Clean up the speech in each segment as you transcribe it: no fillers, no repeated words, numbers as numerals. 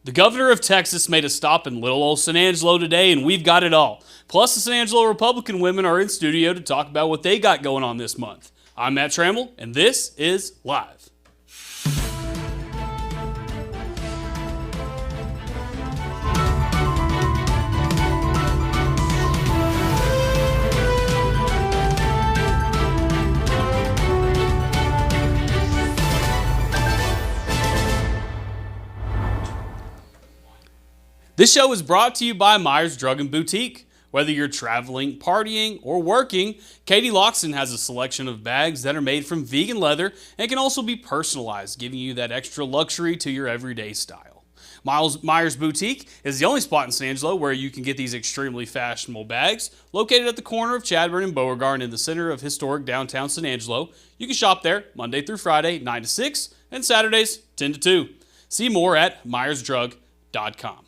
The governor of Texas made a stop in little old San Angelo today, and we've got it all. Plus, the San Angelo Republican women are in studio to talk about what they got going on this month. I'm Matt Trammell, and this is Live. This show is brought to you by Myers Drug and Boutique. Whether you're traveling, partying, or working, Katie Loxton has a selection of bags that are made from vegan leather and can also be personalized, giving you that extra luxury to your everyday style. Myers Boutique is the only spot in San Angelo where you can get these extremely fashionable bags. Located at the corner of Chadbourne and Beauregard in the center of historic downtown San Angelo, you can shop there Monday through Friday, 9 to 6, and Saturdays, 10 to 2. See more at myersdrug.com.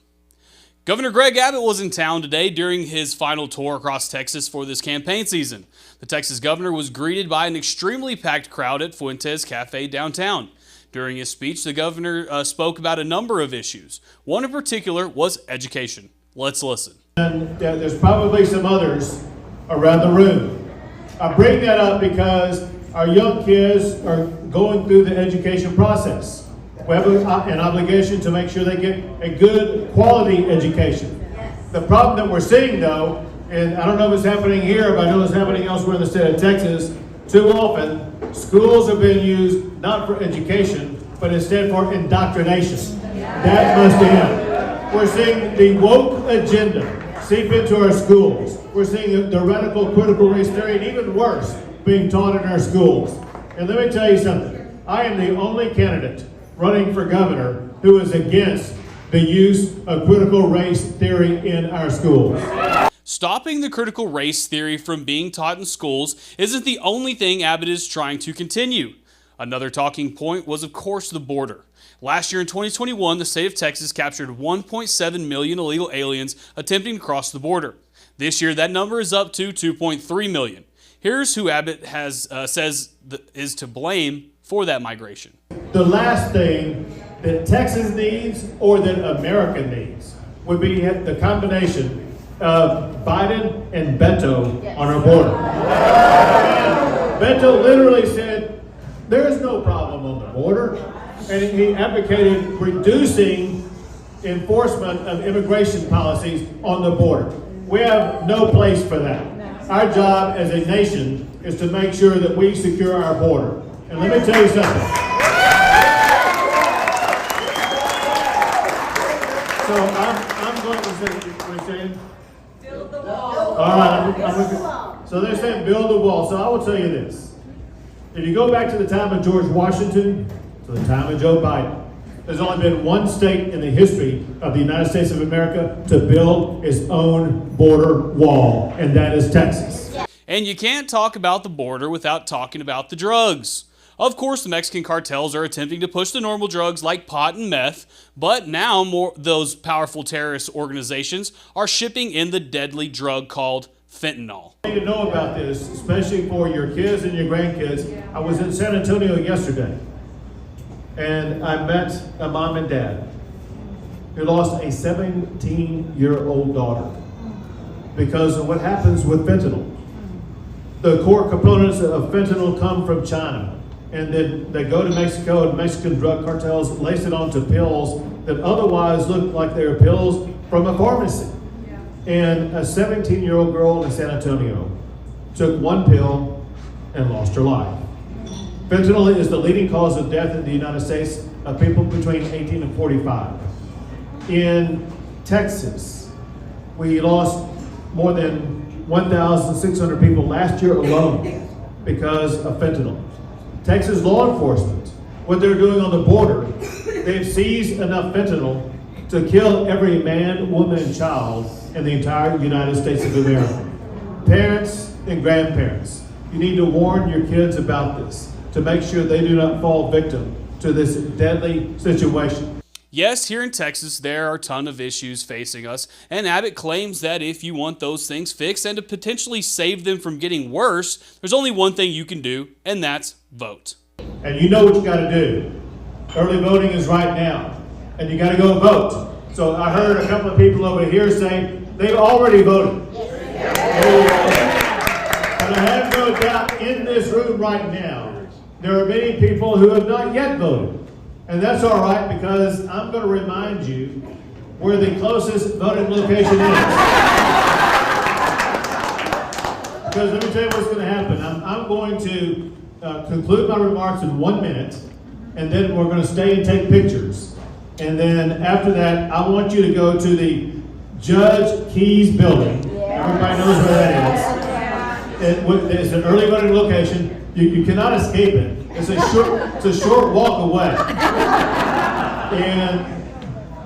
Governor Greg Abbott was in town today during his final tour across Texas for this campaign season. The Texas governor was greeted by an extremely packed crowd at Fuentes Cafe downtown. During his speech, the governor spoke about a number of issues. One in particular was education. Let's listen. And there's probably some others around the room. I bring that up because our young kids are going through the education process. We have an obligation to make sure they get a good quality education. The problem that we're seeing though, and I don't know if it's happening here, but I know it's happening elsewhere in the state of Texas, too often schools are being used not for education, but instead for indoctrination. That must end. We're seeing the woke agenda seep into our schools. We're seeing the radical critical race theory, and even worse, being taught in our schools. And let me tell you something. I am the only candidate running for governor who is against the use of critical race theory in our schools. Stopping the critical race theory from being taught in schools isn't the only thing Abbott is trying to continue. Another talking point was, of course, the border. Last year in 2021, the state of Texas captured 1.7 million illegal aliens attempting to cross the border. This year, that number is up to 2.3 million. Here's who Abbott says is to blame for that migration. The last thing that Texas needs or that America needs would be the combination of Biden and Beto on our border. And Beto literally said, there is no problem on the border. And he advocated reducing enforcement of immigration policies on the border. We have no place for that. Our job as a nation is to make sure that we secure our border. And let me tell you something. So I'm going to say, what are you saying? Build the wall. All right, so they're saying build the wall. So I will tell you this. If you go back to the time of George Washington, to the time of Joe Biden, there's only been one state in the history of the United States of America to build its own border wall, and that is Texas. And you can't talk about the border without talking about the drugs. Of course, the Mexican cartels are attempting to push the normal drugs like pot and meth, but now those powerful terrorist organizations are shipping in the deadly drug called fentanyl. You need to know about this, especially for your kids and your grandkids. I was in San Antonio yesterday, and I met a mom and dad who lost a 17-year-old daughter because of what happens with fentanyl. The core components of fentanyl come from China. And then they go to Mexico, and Mexican drug cartels lace it onto pills that otherwise look like they're pills from a pharmacy. And a 17-year-old girl in San Antonio took one pill and lost her life. Fentanyl is the leading cause of death in the United States of people between 18 and 45. In Texas, we lost more than 1,600 people last year alone because of fentanyl. Texas law enforcement, what they're doing on the border, they've seized enough fentanyl to kill every man, woman, and child in the entire United States of America. Parents and grandparents, you need to warn your kids about this to make sure they do not fall victim to this deadly situation. Yes, here in Texas, there are a ton of issues facing us, and Abbott claims that if you want those things fixed and to potentially save them from getting worse, there's only one thing you can do, and that's vote. And you know what you got to do. Early voting is right now, and you got to go vote. So I heard a couple of people over here say they've already voted. But I have no doubt in this room right now, there are many people who have not yet voted. And that's all right, because I'm going to remind you where the closest voting location is. Because let me tell you what's going to happen. I'm going to conclude my remarks in 1 minute, and then we're going to stay and take pictures. And then after that, I want you to go to the Judge Keys building. Everybody knows where that is. It's an early voting location. You cannot escape it. It's a short walk away. And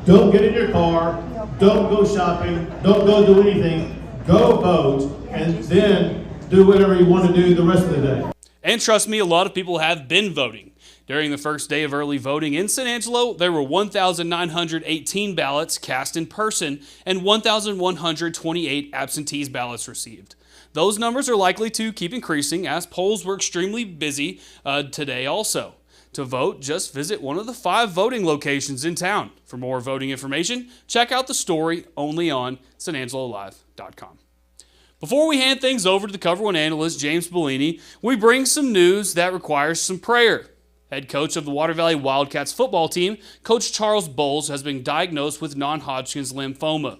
don't get in your car. Don't go shopping. Don't go do anything. Go vote, and then do whatever you want to do the rest of the day. And trust me, a lot of people have been voting. During the first day of early voting in San Angelo, there were 1,918 ballots cast in person and 1,128 absentee ballots received. Those numbers are likely to keep increasing as polls were extremely busy today also. To vote, just visit one of the 5 voting locations in town. For more voting information, check out the story only on sanangelolive.com. Before we hand things over to the Cover One analyst, James Bellini, we bring some news that requires some prayer. Head coach of the Water Valley Wildcats football team, Coach Charles Bowles, has been diagnosed with non-Hodgkin's lymphoma.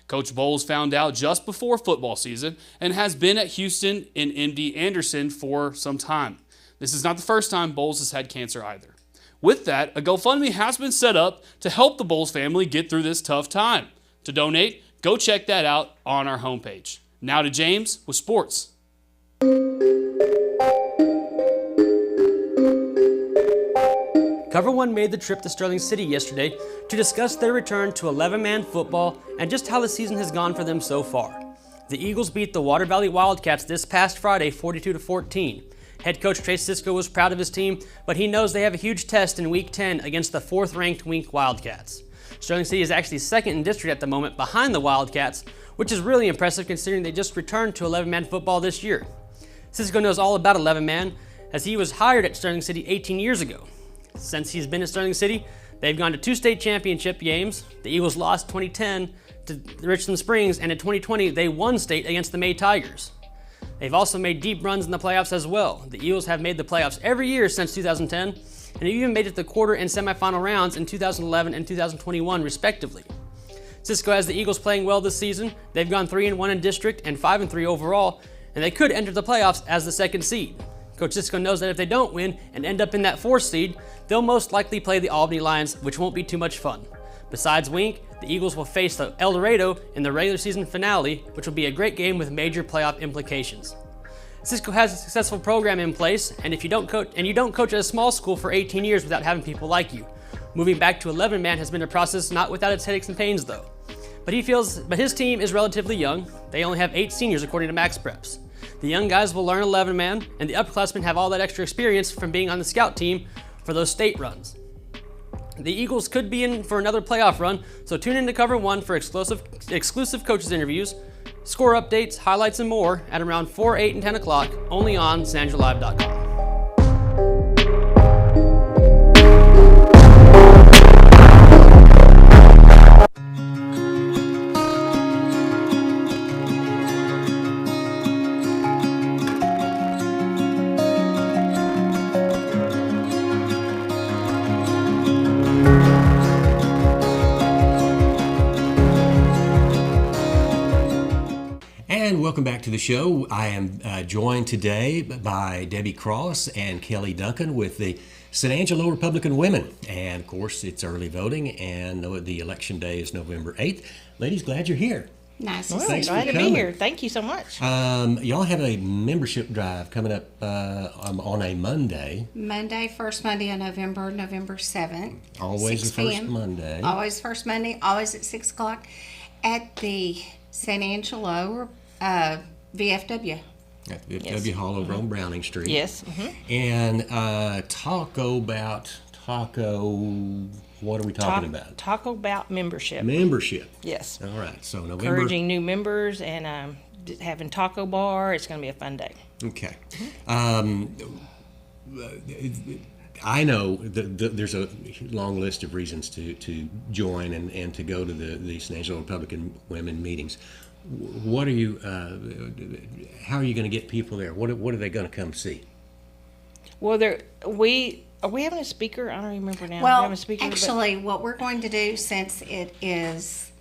Coach Bowles found out just before football season and has been at Houston and MD Anderson for some time. This is not the first time Bowles has had cancer either. With that, a GoFundMe has been set up to help the Bowles family get through this tough time. To donate, go check that out on our homepage. Now to James with sports. Cover One made the trip to Sterling City yesterday to discuss their return to 11-man football and just how the season has gone for them so far. The Eagles beat the Water Valley Wildcats this past Friday 42-14. Head coach Trey Cisco was proud of his team, but he knows they have a huge test in Week 10 against the 4th-ranked Wink Wildcats. Sterling City is actually second in district at the moment behind the Wildcats, which is really impressive considering they just returned to 11-man football this year. Cisco knows all about 11-man as he was hired at Sterling City 18 years ago. Since he's been at Sterling City, they've gone to 2 state championship games. The Eagles lost 2010 to Richland Springs, and in 2020 they won state against the May Tigers. They've also made deep runs in the playoffs as well. The Eagles have made the playoffs every year since 2010, and have even made it to the quarter and semifinal rounds in 2011 and 2021 respectively. Cisco has the Eagles playing well this season. They've gone 3-1 in district and 5-3 overall, and they could enter the playoffs as the 2nd seed. Coach Cisco knows that if they don't win and end up in that 4th seed, they'll most likely play the Albany Lions, which won't be too much fun. Besides Wink, the Eagles will face the El Dorado in the regular season finale, which will be a great game with major playoff implications. Cisco has a successful program in place, and if you don't coach at a small school for 18 years without having people like you. Moving back to 11-man has been a process not without its headaches and pains though. But his team is relatively young. They only have 8 seniors according to Max Preps. The young guys will learn 11-man, and the upperclassmen have all that extra experience from being on the scout team for those state runs. The Eagles could be in for another playoff run, so tune in to Cover One for exclusive coaches interviews, score updates, highlights, and more at around 4, 8, and 10 o'clock, only on sanangelolive.com. And welcome back to the show. I am joined today by Debbie Cross and Kelly Duncan with the San Angelo Republican Women. And of course, it's early voting, and the election day is November 8th. Ladies, glad you're here. Nice. Well, Thanks glad to be here. Thank you so much. Y'all have a membership drive coming up on a Monday. First Monday of November, November 7th. Always the 6 first p.m. Monday. Always first Monday, always at 6 o'clock at the San Angelo VFW. At the Yes. VFW Hall over on Browning Street. Yes. Mm-hmm. And taco, what are we talking about? Talk about membership. Membership. Yes. All right, so November. Encouraging new members and having taco bar. It's going to be a fun day. Okay. I know there's a long list of reasons to join and to go to the San Angelo Republican Women meetings. What are you? How are you going to get people there? What are they going to come see? Well, are we having a speaker? I don't remember now. Well, we have a speaker, actually, what we're going to do, since it is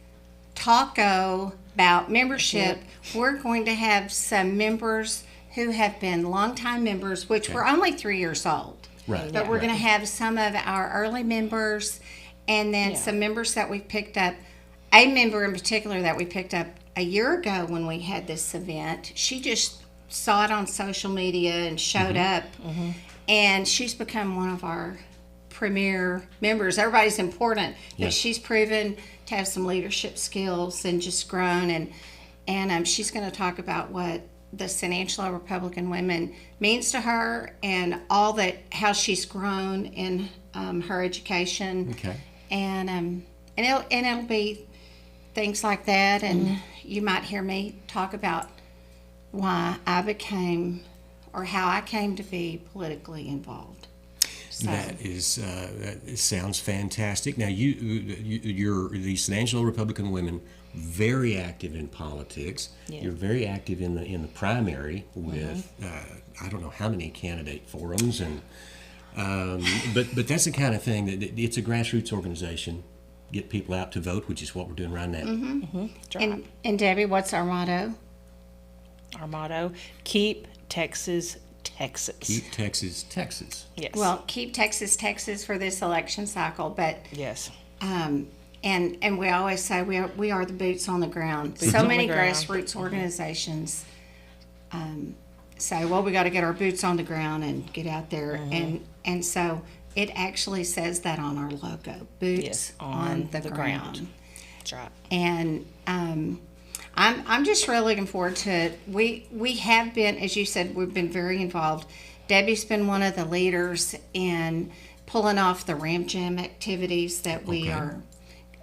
taco about membership, we're going to have some members who have been longtime members, which we're only 3 years old. Right. But we're going to have some of our early members, and then some members that we've picked up. A member in particular that we picked up a year ago when we had this event, she just saw it on social media and showed up. And she's become one of our premier members. Everybody's important, but she's proven to have some leadership skills and just grown. And she's going to talk about what the San Angelo Republican Women means to her, and all that, how she's grown in her education. Okay. And it'll be things like that, and you might hear me talk about why I became, or how I came to be politically involved. So, That sounds fantastic. Now you're the San Angelo Republican Women, very active in politics. Yeah. You're very active in the primary with I don't know how many candidate forums, and but that's the kind of thing that it's a grassroots organization. Get people out to vote, which is what we're doing right now. That's right. and Debbie, what's our motto? Our motto: Keep Texas, Texas. Keep Texas, Texas. Yes. Well, keep Texas, Texas for this election cycle, but yes. and we always say we are the boots on the ground. So on the many ground. grassroots organizations say, well, we got to get our boots on the ground and get out there, and so it actually says that on our logo, boots Yes, on the ground. That's right. And I'm just really looking forward to it. We have been, as you said, we've been very involved. Debbie's been one of the leaders in pulling off the Ram Jam activities that we are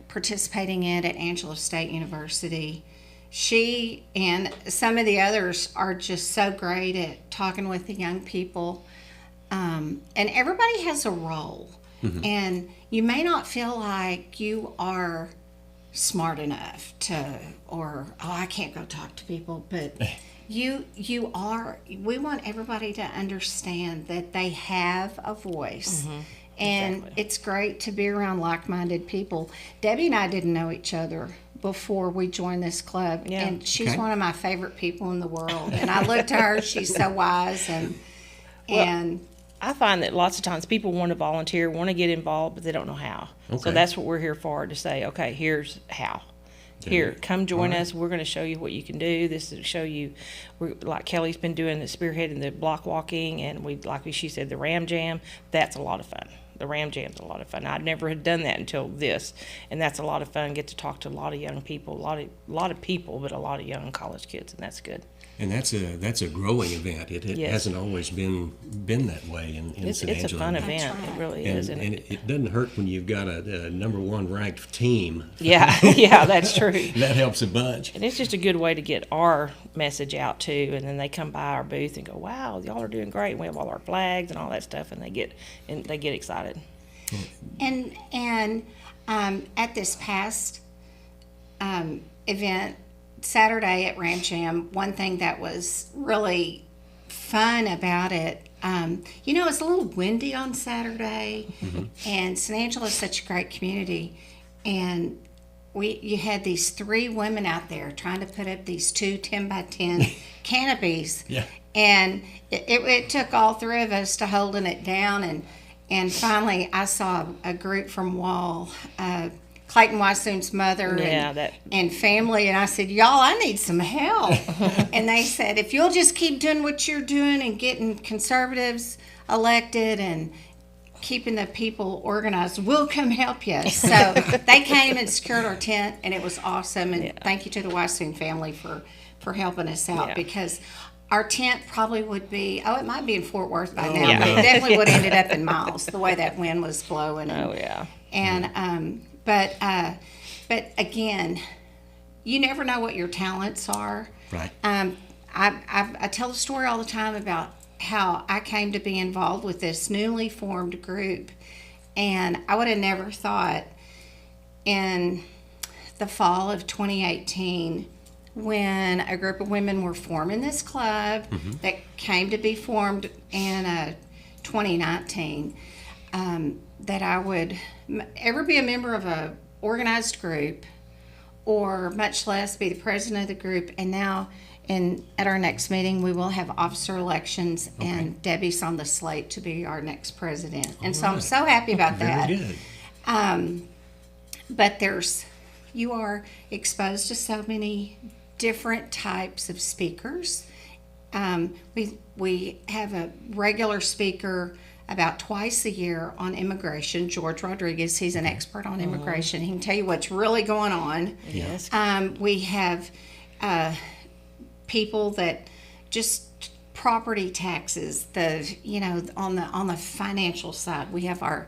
participating in at Angelo State University. She and some of the others are just so great at talking with the young people. And everybody has a role. And you may not feel like you are smart enough to, or, oh, I can't go talk to people, but you are. We want everybody to understand that they have a voice. And Exactly. it's great to be around like-minded people. Debbie and I didn't know each other before we joined this club, Yeah. and she's Okay. one of my favorite people in the world. And I look to her; she's so wise, and I find that lots of times people want to volunteer, want to get involved, but they don't know how. Okay. So that's what we're here for, to say, okay, here's how. Here, come join us. We're going to show you what you can do. This is to show you, like Kelly's been doing, the spearheading the block walking, and she said, the Ram Jam. That's a lot of fun. The Ram Jam's a lot of fun. I never had done that until this, and that's a lot of fun. Get to talk to a lot of young people, a lot of people, but a lot of young college kids, and that's good. And that's a growing event. It Yes. hasn't always been that way in It's San a Angelo. fun event. It really is. And it doesn't hurt when you've got a number one ranked team. Yeah, yeah, that's true. That helps a bunch. And it's just a good way to get our message out too. And then they come by our booth and go, "Wow, y'all are doing great." And we have all our flags and all that stuff, and they get excited. And at this past event Saturday at Ram Jam, one thing that was really fun about it, it's a little windy on Saturday, and San Angelo is such a great community, and you had these 3 women out there trying to put up these 2 10-by-10 canopies, Yeah. and it took all 3 of us to holding it down, and finally I saw a group from Wall, Clayton Wysoon's mother and family, and I said, y'all, I need some help. And they said, if you'll just keep doing what you're doing and getting conservatives elected and keeping the people organized, we'll come help you. So they came and secured our tent, and it was awesome. And thank you to the Wysoon family for helping us out, because our tent probably would be, it might be in Fort Worth by now, but it definitely would have ended up in Miles, the way that wind was blowing. And, but again, you never know what your talents are. Right. I tell the story all the time about how I came to be involved with this newly formed group. And I would have never thought in the fall of 2018, when a group of women were forming this club that came to be formed in 2019, that I would ever be a member of a organized group, or much less be the president of the group. And now at our next meeting, we will have officer elections, and Debbie's on the slate to be our next president. And so I'm so happy about that. Very good. But you are exposed to so many different types of speakers. We have a regular speaker about twice a year on immigration, George Rodriguez. He's an expert on immigration. He can tell you what's really going on. Yes. We have people that just property taxes, on the financial side. We have our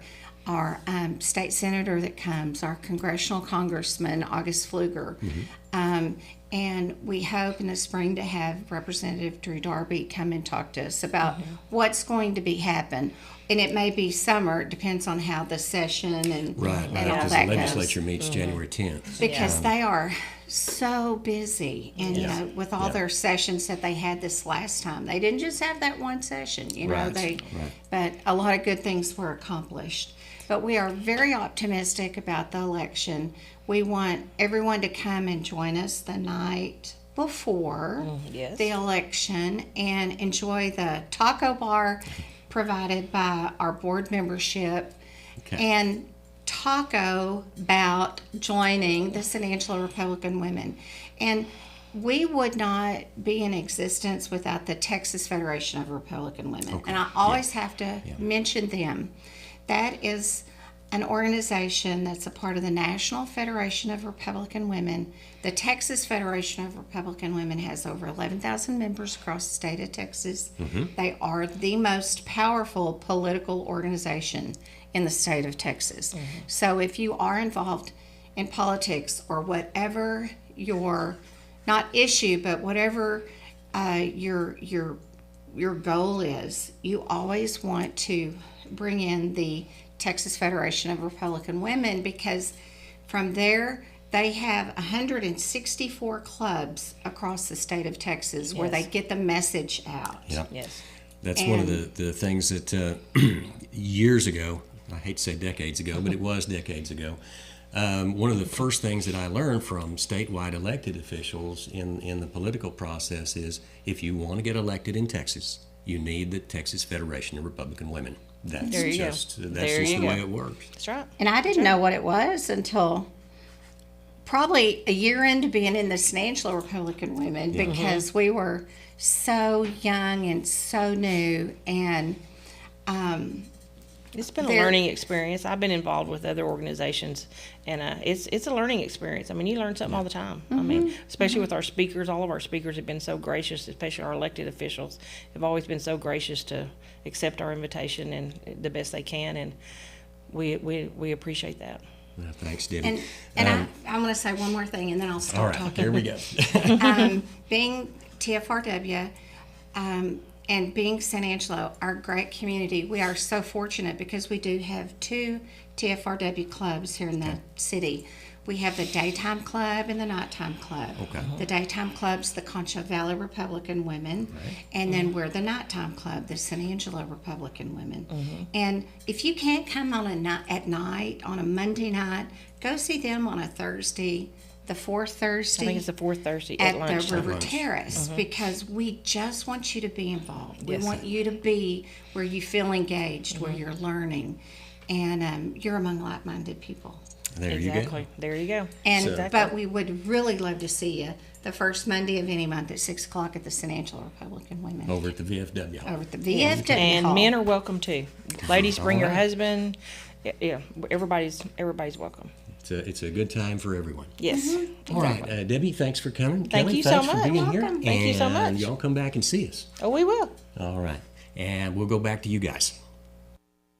state senator that comes, our congressional congressman, August Pfluger. And we hope in the spring to have Representative Drew Darby come and talk to us about what's going to be happen. And it may be summer, it depends on how the session and all because that the legislature goes. meets January 10th. Because they are so busy, and with all their sessions that they had this last time, they didn't just have that one session. But a lot of good things were accomplished. But we are very optimistic about the election. We want everyone to come and join us the night before the election and enjoy the taco bar provided by our board membership, and taco about joining the San Angelo Republican Women. And we would not be in existence without the Texas Federation of Republican Women. And I always have to mention them. That is an organization that's a part of the National Federation of Republican Women. The Texas Federation of Republican Women has over 11,000 members across the state of Texas. They are the most powerful political organization in the state of Texas. So if you are involved in politics, or whatever your, not issue, but whatever your goal is, you always want to bring in the Texas Federation of Republican Women, because from there they have 164 clubs across the state of Texas where they get the message out. That's one of the things that years ago, I hate to say decades ago, but it was decades ago, one of the first things that I learned from statewide elected officials in the political process is, if you want to get elected in Texas, you need the Texas Federation of Republican Women. That's just the way it works. That's right. And I didn't know what it was until probably a year into being in the San Angelo Republican Women, because we were so young and so new, and it's been a learning experience. I've been involved with other organizations, and it's a learning experience. I mean, you learn something all the time. I mean, especially with our speakers. All of our speakers have been so gracious, especially our elected officials have always been so gracious to accept our invitation and the best they can, and we appreciate that. Well, thanks, Debbie. And I want to say one more thing, and then I'll stop talking. Here we go. Being TFRW, and being San Angelo, our great community, we are so fortunate because we do have 2 TFRW clubs here in the city. We have the daytime club and the nighttime club. The daytime club's the Concho Valley Republican Women, and then we're the nighttime club, the San Angelo Republican Women. And if you can't come on at night, on a Monday night, go see them on a Thursday, the fourth Thursday. I think it's the fourth Thursday at lunch. the River Terrace, because we just want you to be involved. We want you to be where you feel engaged, where you're learning, and you're among like-minded people. There you go. There you go. And but we would really love to see you the first Monday of any month at 6 o'clock at the San Angelo Republican Women. Over at the VFW. Over at the VFW And hall. men are welcome too. Ladies, bring your husband. Yeah, everybody's welcome. It's a good time for everyone. Yes. All right, Debbie, thanks for coming. Thank Kelly, you so thanks for much. being here. Welcome. Thank you so much. And y'all come back and see us. Oh, we will. All right, and we'll go back to you guys.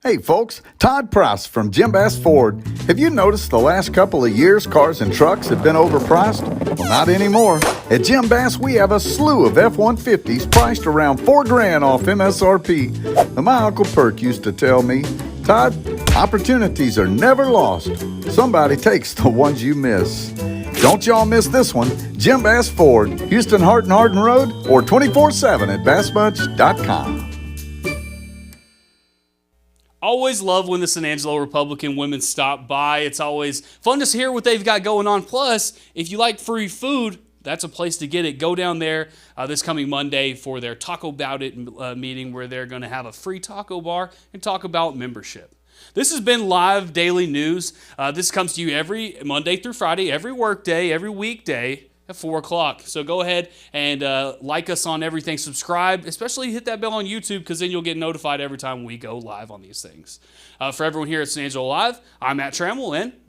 Hey folks, Todd Price from Jim Bass Ford. Have you noticed the last couple of years cars and trucks have been overpriced? Well, not anymore. At Jim Bass, we have a slew of F-150s priced around $4,000 off MSRP. And my Uncle Perk used to tell me, Todd, opportunities are never lost. Somebody takes the ones you miss. Don't y'all miss this one. Jim Bass Ford, Houston Hart and Hardin Road, or 24/7 at bassbunch.com. Always love when the San Angelo Republican women stop by. It's always fun to hear what they've got going on. Plus, if you like free food, that's a place to get it. Go down there this coming Monday for their Taco Bout It meeting, where they're going to have a free taco bar and talk about membership. This has been Live Daily News. This comes to you every Monday through Friday, every workday, every weekday at 4 o'clock. So go ahead and like us on everything. Subscribe, especially hit that bell on YouTube, because then you'll get notified every time we go live on these things. For everyone here at San Angelo Live, I'm Matt Trammell, and